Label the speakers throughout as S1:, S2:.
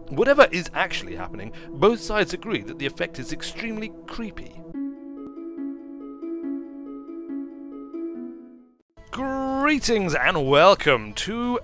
S1: Whatever is actually happening, both sides agree that the effect is extremely creepy. Greetings and welcome to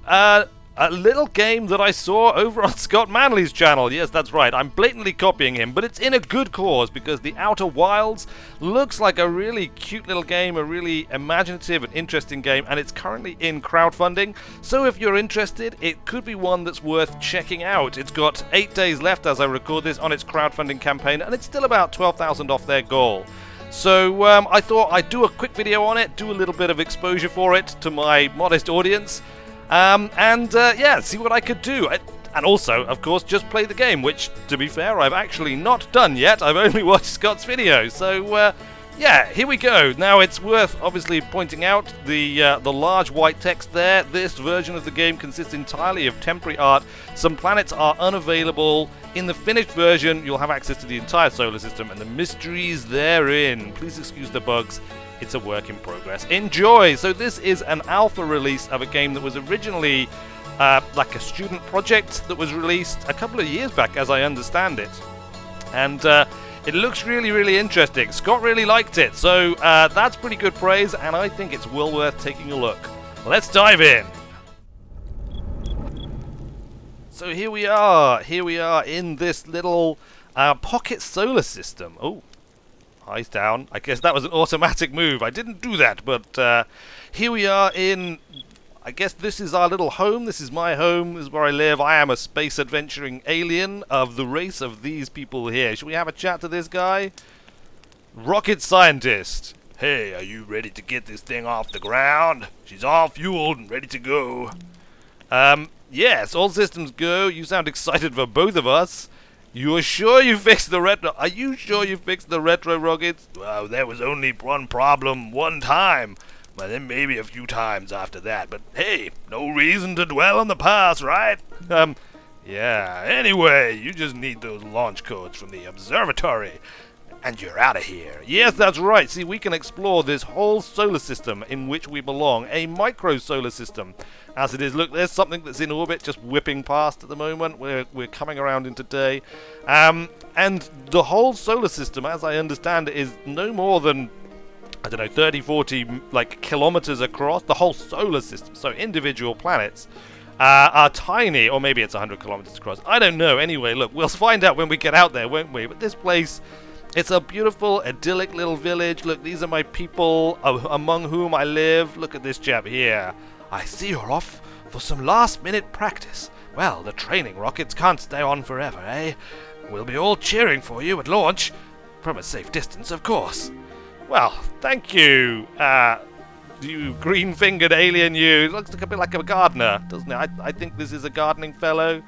S1: a little game that I saw over on Scott Manley's channel. Yes, that's right, I'm blatantly copying him, but it's in a good cause because The Outer Wilds looks like a really cute little game, a really imaginative and interesting game, and it's currently in crowdfunding. So if you're interested, it could be one that's worth checking out. It's got 8 days left as I record this on its crowdfunding campaign, and it's still about 12,000 off their goal. So I thought I'd do a quick video on it, do a little bit of exposure for it to my modest audience, yeah, see what I could do. And also, of course, just play the game, which, to be fair, I've actually not done yet. I've only watched Scott's video. So, yeah, here we go. Now, it's worth, obviously, pointing out the large white text there. This version of the game consists entirely of temporary art. Some planets are unavailable. In the finished version, you'll have access to the entire solar system and the mysteries therein. Please excuse the bugs. It's a work in progress. Enjoy! So this is an alpha release of a game that was originally like a student project that was released a couple of years back, as I understand it. And it looks really, really interesting. Scott really liked it, so that's pretty good praise, and I think it's well worth taking a look. Let's dive in! So here we are in this little pocket solar system. Oh, eyes down. I guess that was an automatic move. I didn't do that, but here we are in, I guess this is our little home. This is my home. This is where I live. I am a space adventuring alien of the race of these people here. Should we have a chat to this guy? Rocket scientist. Hey, are you ready to get this thing off the ground? She's all fueled and ready to go. Yes, all systems go. You sound excited for both of us. You are sure you fixed the retro? Are you sure you fixed the retro rockets? Well, there was only one problem one time. Well, then maybe a few times after that. But hey, no reason to dwell on the past, right? Yeah. Anyway, you just need those launch codes from the observatory. And you're out of here. Yes, that's right. See, we can explore this whole solar system in which we belong. A micro solar system. As it is, look, there's something that's in orbit just whipping past at the moment. We're coming around into day. And the whole solar system, as I understand it, is no more than, I don't know, 30, 40 like kilometers across. The whole solar system. So individual planets are tiny, or maybe it's 100 kilometers across. I don't know. Anyway, look, we'll find out when we get out there, won't we? But this place, it's a beautiful, idyllic little village. Look, these are my people among whom I live. Look at this chap here. I see you're off for some last-minute practice. Well, the training rockets can't stay on forever, eh? We'll be all cheering for you at launch. From a safe distance, of course. Well, thank you, you green-fingered alien you. It looks a bit like a gardener, doesn't it? I think this is a gardening fellow.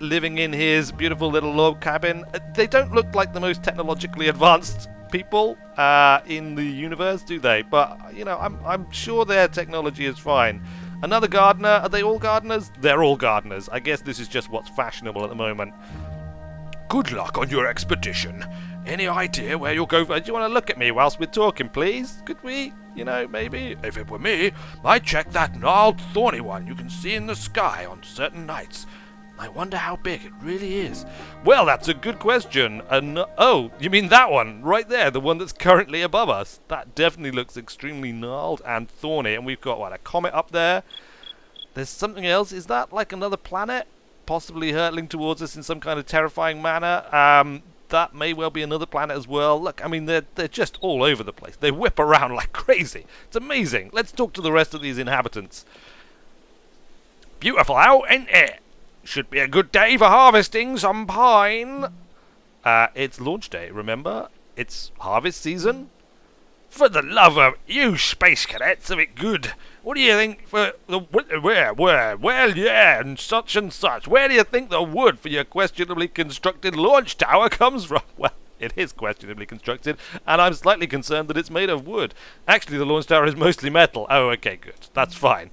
S1: Living in his beautiful little log cabin. They don't look like the most technologically advanced people in the universe, do they? But you know, I'm sure their technology is fine. Another gardener. Are they all gardeners? They're all gardeners. I guess this is just what's fashionable at the moment. Good luck on your expedition. Any idea where you'll go? Do you want to look at me whilst we're talking, please? Could we? You know, maybe. If it were me, I'd check that gnarled, thorny one you can see in the sky on certain nights. I wonder how big it really is. Well, that's a good question. Oh, you mean that one? Right there, the one that's currently above us. That definitely looks extremely gnarled and thorny. And we've got, what, a comet up there? There's something else. Is that like another planet? Possibly hurtling towards us in some kind of terrifying manner. That may well be another planet as well. Look, I mean, they're just all over the place. They whip around like crazy. It's amazing. Let's talk to the rest of these inhabitants. Beautiful out, ain't it? Should be a good day for harvesting some pine. It's launch day, remember? It's harvest season. For the love of you space cadets, of it good. What do you think for the where? Well, yeah, and such. Where do you think the wood for your questionably constructed launch tower comes from? Well, it is questionably constructed, and I'm slightly concerned that it's made of wood. Actually, the launch tower is mostly metal. Oh, okay, good. That's fine.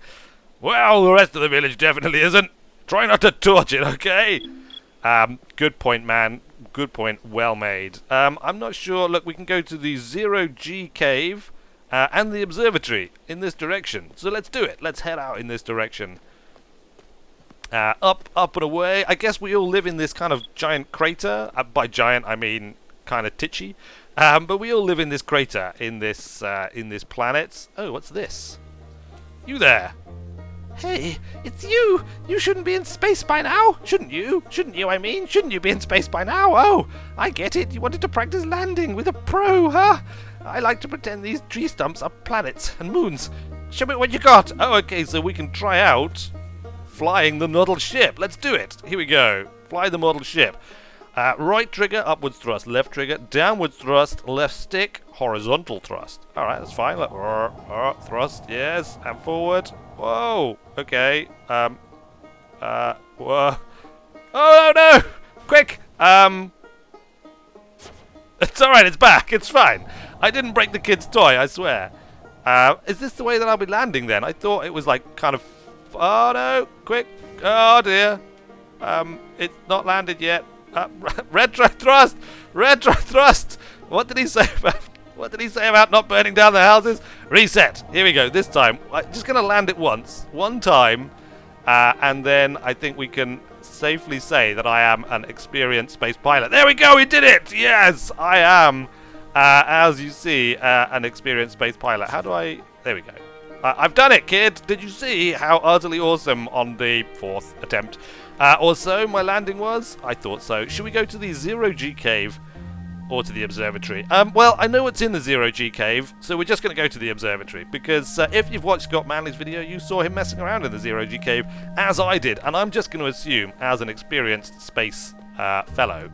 S1: Well, the rest of the village definitely isn't. Try not to torch it, okay? Good point, man. Good point. Well made. I'm not sure. Look, we can go to the 0G cave and the observatory in this direction. So let's do it. Let's head out in this direction. Up and away. I guess we all live in this kind of giant crater. By giant, I mean kind of titchy. But we all live in this crater in this planet. Oh, what's this? You there? Hey, it's you! You shouldn't be in space by now! Shouldn't you? Shouldn't you, I mean? Shouldn't you be in space by now? Oh, I get it. You wanted to practice landing with a pro, huh? I like to pretend these tree stumps are planets and moons. Show me what you got! Oh, okay, so we can try out flying the model ship. Let's do it! Here we go. Fly the model ship. Right trigger, upwards thrust. Left trigger, downwards thrust. Left stick, horizontal thrust. Alright, that's fine. Thrust, yes. And forward. Whoa! Okay. Whoa. Oh no! Quick! It's alright, it's back. It's fine. I didn't break the kid's toy, I swear. Is this the way that I'll be landing then? I thought it was like kind of... Oh no! Quick! Oh dear! It's not landed yet. Retro thrust! Retro thrust! What did he say about not burning down the houses? Reset! Here we go, this time. I'm just going to land it once. One time. And then I think we can safely say that I am an experienced space pilot. There we go, we did it! Yes, I am, as you see, an experienced space pilot. How do I... There we go. I've done it, kid! Did you see how utterly awesome on the 4th attempt or so my landing was? I thought so. Should we go to the Zero-G cave or to the observatory? Well, I know what's in the Zero-G cave, so we're just going to go to the observatory, because if you've watched Scott Manley's video, you saw him messing around in the Zero-G cave, as I did, and I'm just going to assume, as an experienced space fellow,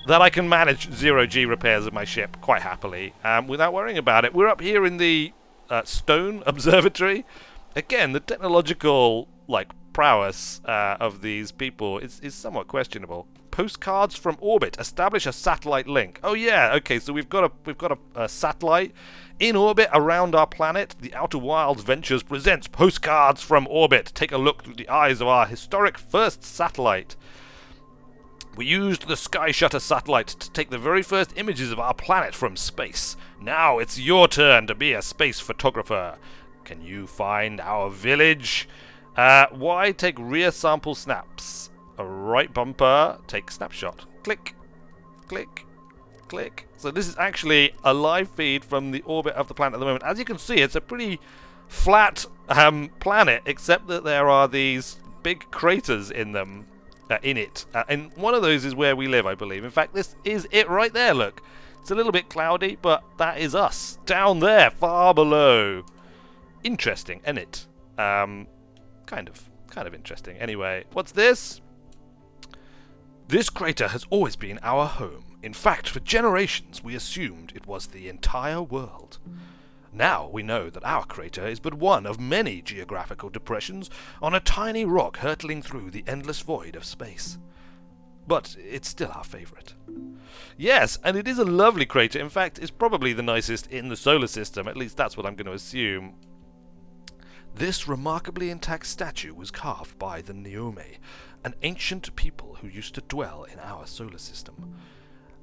S1: that I can manage Zero-G repairs of my ship quite happily, without worrying about it. We're up here in the Stone Observatory. Again, the technological prowess of these people is somewhat questionable. Postcards from orbit. Establish a satellite link. Oh yeah, okay, so we've got a satellite in orbit around our planet. The Outer Wilds Ventures presents Postcards from Orbit. Take a look through the eyes of our historic first satellite. We used the Sky Shutter satellite to take the very first images of our planet from space. Now it's your turn to be a space photographer. Can you find our village? Why take rear sample snaps? A right bumper, take snapshot. Click, click, click. So this is actually a live feed from the orbit of the planet at the moment. As you can see, it's a pretty flat planet, except that there are these big craters in them. In it. And one of those is where we live, I believe. In fact, this is it right there, look. It's a little bit cloudy, but that is us. Down there, far below. Interesting, isn't it? Kind of interesting. Anyway, what's this? This crater has always been our home. In fact, for generations, we assumed it was the entire world. Now we know that our crater is but one of many geographical depressions on a tiny rock hurtling through the endless void of space. But it's still our favourite. Yes, and it is a lovely crater. In fact, it's probably the nicest in the solar system. At least that's what I'm going to assume. This remarkably intact statue was carved by the Neome, an ancient people who used to dwell in our solar system.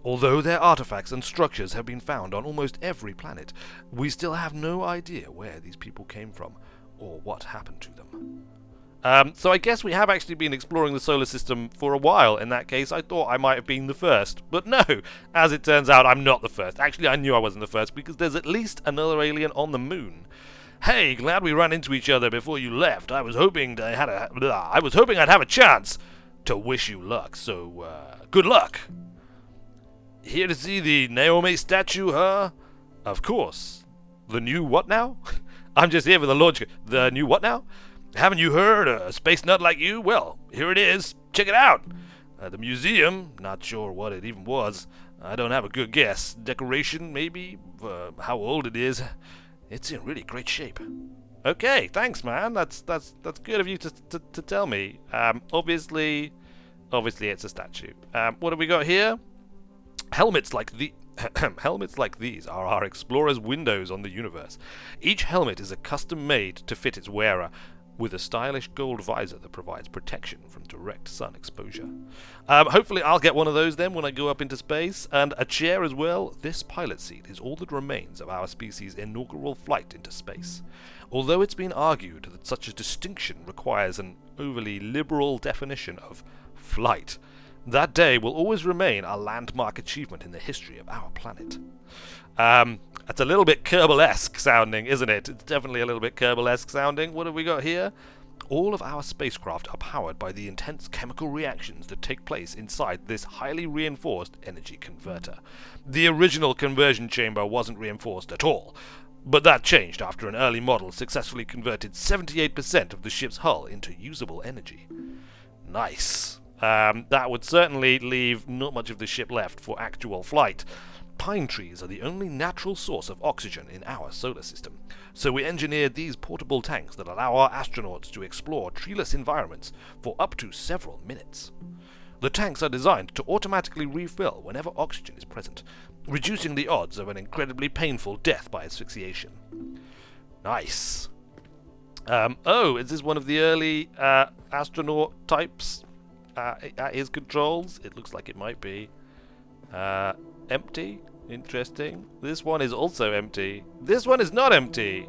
S1: Although their artifacts and structures have been found on almost every planet, we still have no idea where these people came from or what happened to them. So I guess we have actually been exploring the solar system for a while. In that case, I thought I might have been the first. But no, as it turns out, I'm not the first. Actually, I knew I wasn't the first because there's at least another alien on the moon. Hey, glad we ran into each other before you left. I was hoping I'd have a chance to wish you luck. So, good luck. Here to see the Neome statue, huh? Of course. The new what now? I'm just here for the launch. The new what now? Haven't you heard? A space nut like you? Well, here it is. Check it out. The museum, not sure what it even was. I don't have a good guess. Decoration, maybe? How old it is. It's in really great shape. Okay, thanks, man. That's good of you to tell me. Obviously it's a statue. What have we got here? Helmets like these are our explorer's windows on the universe. Each helmet is a custom made to fit its wearer. with a stylish gold visor that provides protection from direct sun exposure. Hopefully I'll get one of those then when I go up into space, and a chair as well. This pilot seat is all that remains of our species' inaugural flight into space. Although it's been argued that such a distinction requires an overly liberal definition of flight, that day will always remain a landmark achievement in the history of our planet. It's a little bit Kerbal-esque sounding, isn't it? It's definitely a little bit Kerbal-esque sounding. What have we got here? All of our spacecraft are powered by the intense chemical reactions that take place inside this highly reinforced energy converter. The original conversion chamber wasn't reinforced at all, but that changed after an early model successfully converted 78% of the ship's hull into usable energy. Nice. That would certainly leave not much of the ship left for actual flight. Pine trees are the only natural source of oxygen in our solar system, so we engineered these portable tanks that allow our astronauts to explore treeless environments for up to several minutes. The tanks are designed to automatically refill whenever oxygen is present, reducing the odds of an incredibly painful death by asphyxiation. Nice. Oh, is this one of the early astronaut types at his controls? It looks like it might be. Empty? Interesting. This one is also empty. This one is not empty.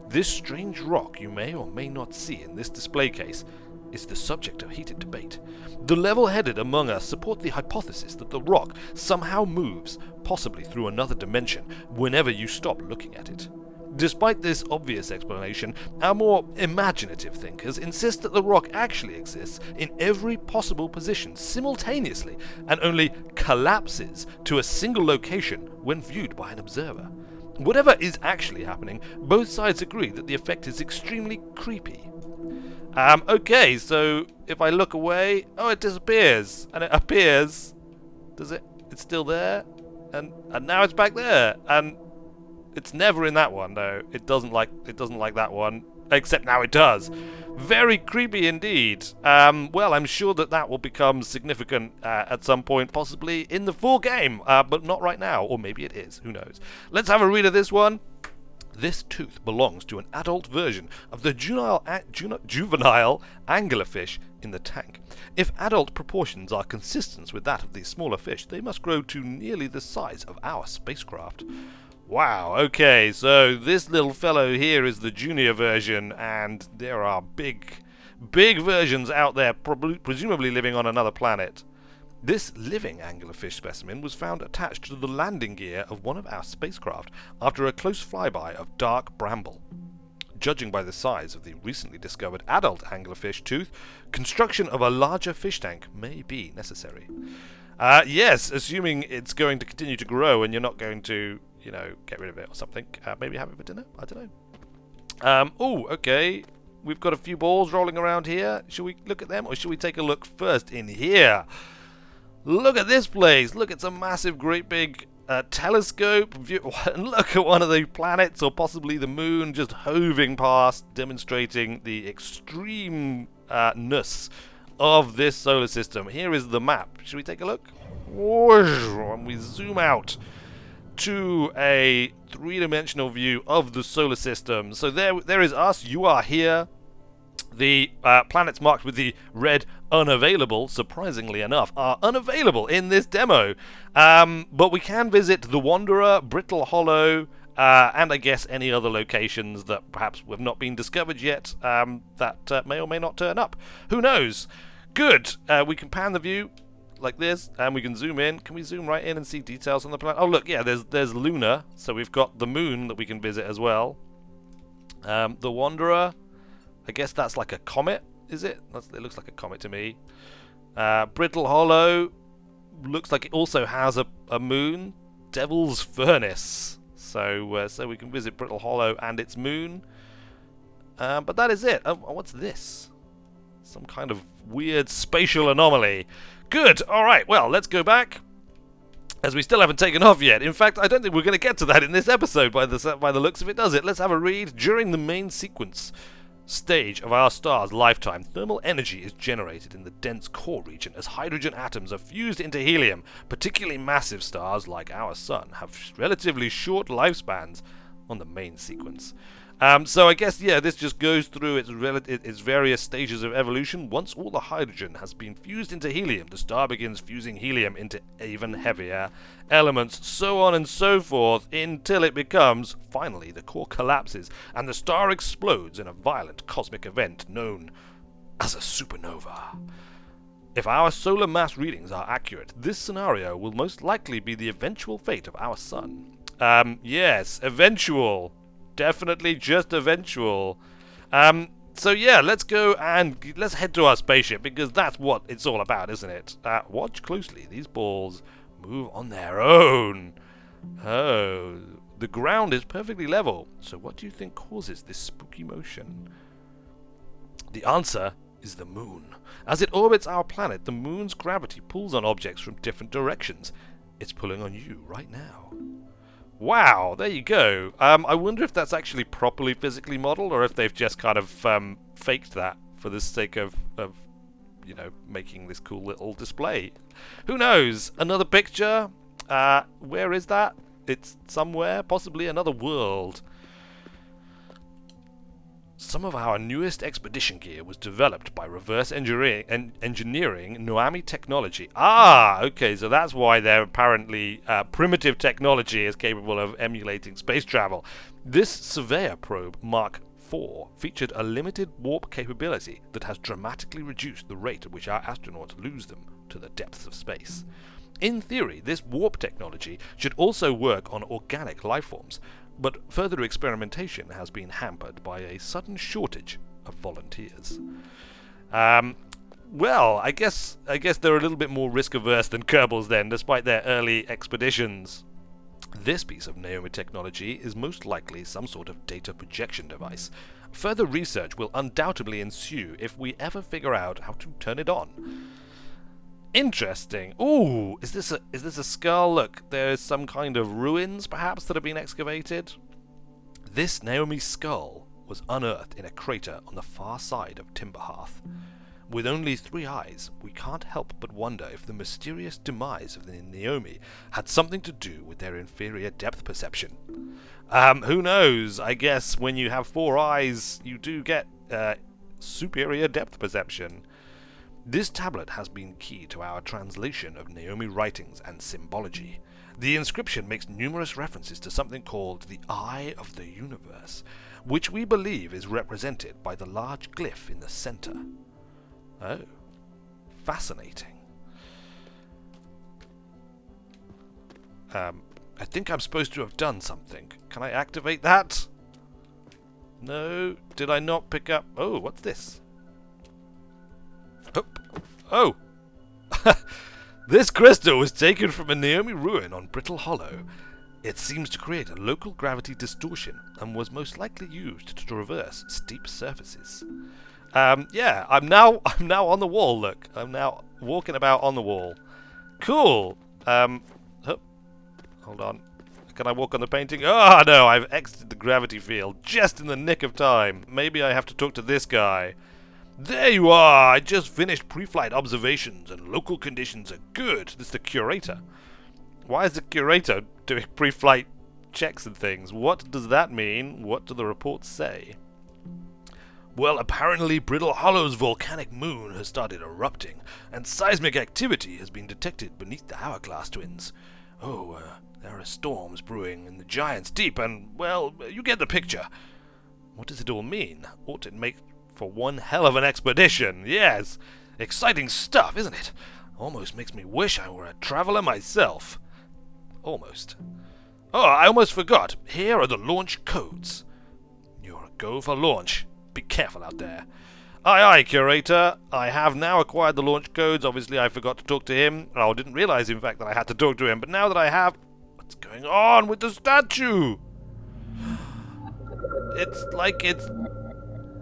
S1: This strange rock you may or may not see in this display case is the subject of heated debate. The level-headed among us support the hypothesis that the rock somehow moves, possibly through another dimension, whenever you stop looking at it. Despite this obvious explanation, our more imaginative thinkers insist that the rock actually exists in every possible position simultaneously and only collapses to a single location when viewed by an observer. Whatever is actually happening, both sides agree that the effect is extremely creepy. Okay, so if I look away, oh, it disappears, and it appears. Does it? It's still there, and now it's back there, and it's never in that one though. It doesn't like that one, except now it does. Very creepy indeed. Well, I'm sure that will become significant at some point, possibly in the full game, but not right now, or maybe it is. Who knows? Let's have a read of this one. This tooth belongs to an adult version of the juvenile anglerfish in the tank. If adult proportions are consistent with that of these smaller fish, they must grow to nearly the size of our spacecraft. Wow, okay, so this little fellow here is the junior version, and there are big versions out there, presumably living on another planet. This living anglerfish specimen was found attached to the landing gear of one of our spacecraft after a close flyby of dark bramble. Judging by the size of the recently discovered adult anglerfish tooth, construction of a larger fish tank may be necessary. Yes, assuming it's going to continue to grow and you're not going to, get rid of it or something. Maybe have it for dinner? I don't know. Oh, okay. We've got a few balls rolling around here. Should we look at them, or should we take a look first in here? Look at this place. Look, it's a massive, great big telescope. And look at one of the planets, or possibly the moon, just hoving past, demonstrating the extremeness of this solar system. Here is the map. Should we take a look? And we zoom out to a three-dimensional view of the solar system. So there is us. You are here. The planets marked with the red unavailable, surprisingly enough, are unavailable in this demo. But we can visit the Wanderer, Brittle Hollow, and I guess any other locations that perhaps have not been discovered yet that may or may not turn up. Who knows? Good. We can pan the view like this, and we can zoom in. Can we zoom right in and see details on the planet? Oh, look, yeah, there's Luna, so we've got the moon that we can visit as well. The Wanderer, I guess that's like a comet, is it? It looks like a comet to me. Brittle Hollow looks like it also has a moon. Devil's Furnace. So we can visit Brittle Hollow and its moon. But that is it. What's this? Some kind of weird spatial anomaly. Good. All right. Well, let's go back, as we still haven't taken off yet. In fact, I don't think we're going to get to that in this episode by the looks of it, does it? Let's have a read. During the main sequence stage of our star's lifetime, thermal energy is generated in the dense core region as hydrogen atoms are fused into helium. Particularly massive stars like our Sun have relatively short lifespans on the main sequence. So I guess, yeah, this just goes through its various stages of evolution. Once all the hydrogen has been fused into helium, the star begins fusing helium into even heavier elements, so on and so forth, until it becomes, finally, the core collapses, and the star explodes in a violent cosmic event known as a supernova. If our solar mass readings are accurate, this scenario will most likely be the eventual fate of our sun. Yes, eventual. Definitely just eventual. So yeah, let's go and let's head to our spaceship, because that's what it's all about, isn't it? Watch closely. These balls move on their own. Oh, the ground is perfectly level. So what do you think causes this spooky motion? The answer is the moon. As it orbits our planet, the moon's gravity pulls on objects from different directions. It's pulling on you right now. Wow, there you go. I wonder if that's actually properly physically modeled, or if they've just kind of faked that for the sake of you know, making this cool little display. Who knows? Another picture? Where is that? It's somewhere, possibly another world. Some of our newest expedition gear was developed by reverse engineering Noami technology. Ah, okay, so that's why their apparently primitive technology is capable of emulating space travel. This Surveyor probe Mark IV featured a limited warp capability that has dramatically reduced the rate at which our astronauts lose them to the depths of space. In theory, this warp technology should also work on organic life forms, but further experimentation has been hampered by a sudden shortage of volunteers. Well, I guess they're a little bit more risk-averse than Kerbals then, despite their early expeditions. This piece of Naomi technology is most likely some sort of data projection device. Further research will undoubtedly ensue if we ever figure out how to turn it on. Interesting. Ooh, is this a skull? Look, there's some kind of ruins, perhaps, that have been excavated. This Naomi skull was unearthed in a crater on the far side of Timberhearth. With only 3 eyes, we can't help but wonder if the mysterious demise of the Naomi had something to do with their inferior depth perception. Who knows? I guess when you have 4 eyes, you do get superior depth perception. This tablet has been key to our translation of Naomi writings and symbology. The inscription makes numerous references to something called the Eye of the Universe, which we believe is represented by the large glyph in the center. Oh, fascinating. I think I'm supposed to have done something. Can I activate that? No, did I not pick up... Oh, what's this? Oh! This crystal was taken from a Naomi ruin on Brittle Hollow. It seems to create a local gravity distortion and was most likely used to traverse steep surfaces. Yeah, I'm now on the wall, look. I'm now walking about on the wall. Cool. Hold on. Can I walk on the painting? Oh, no, I've exited the gravity field just in the nick of time. Maybe I have to talk to this guy. There you are! I just finished pre-flight observations and local conditions are good. This is the curator. Why is the curator doing pre-flight checks and things? What does that mean? What do the reports say? Well, apparently Brittle Hollow's volcanic moon has started erupting, and seismic activity has been detected beneath the Hourglass Twins. There are storms brewing in the Giant's Deep, and, well, you get the picture. What does it all mean? Ought it make for one hell of an expedition? Yes! Exciting stuff, isn't it? Almost makes me wish I were a traveller myself. Almost. Oh, I almost forgot. Here are the launch codes. You're a go for launch. Be careful out there. Aye, aye, curator. I have now acquired the launch codes. Obviously, I forgot to talk to him. I didn't realize, in fact, that I had to talk to him. But now that I have... What's going on with the statue? It's like it's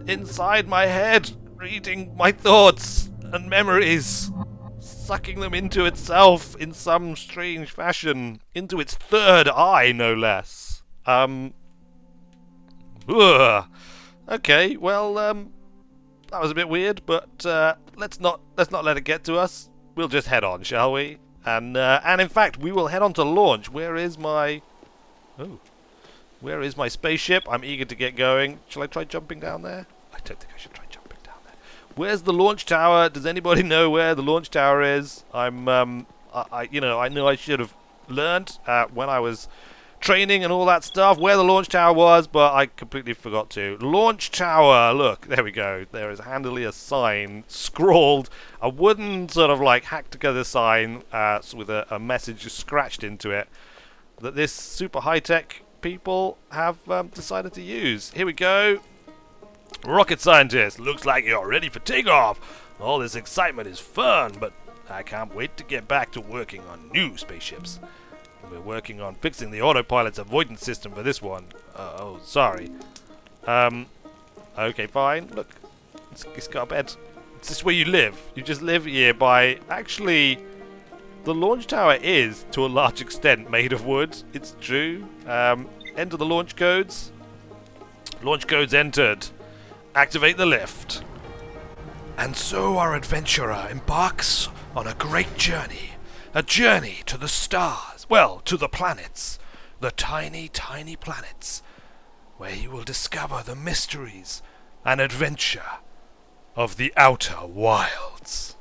S1: inside my head, reading my thoughts and memories, sucking them into itself in some strange fashion, into its third eye, no less. Okay, well, that was a bit weird, but let's not let it get to us. We'll just head on, shall we? And in fact, we will head on to launch. Where is my... Oh, Where is my spaceship? I'm eager to get going. Shall I try jumping down there? I don't think I should try jumping down there. Where's the launch tower? Does anybody know where the launch tower is? I know I should have learned when I was training and all that stuff where the launch tower was, but I completely forgot to. Launch tower. Look, there we go. There is handily a sign scrawled, a wooden sort of like hacked together sign with a message scratched into it that this super high tech people have decided to use. Here we go. Rocket scientist, looks like you're ready for takeoff. All this excitement is fun, but I can't wait to get back to working on new spaceships. We're working on fixing the autopilot's avoidance system for this one. Oh, sorry. Okay, fine. Look, it's got a bed. Is this where you live? You just live here by... Actually, the launch tower is, to a large extent, made of wood. It's true. Enter the launch codes. Launch codes entered. Activate the lift. And so our adventurer embarks on a great journey. A journey to the stars. Well, to the planets. The tiny, tiny planets. Where he will discover the mysteries and adventure of the outer wilds.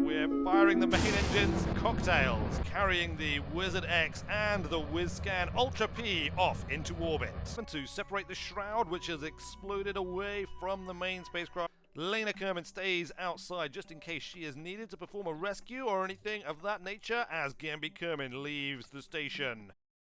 S1: We're firing the main engines, cocktails, carrying the Wizard X and the WizScan Ultra P off into orbit. And to separate the shroud, which has exploded away from the main spacecraft, Lena Kerman stays outside just in case she is needed to perform a rescue or anything of that nature as Gambit Kerman leaves the station.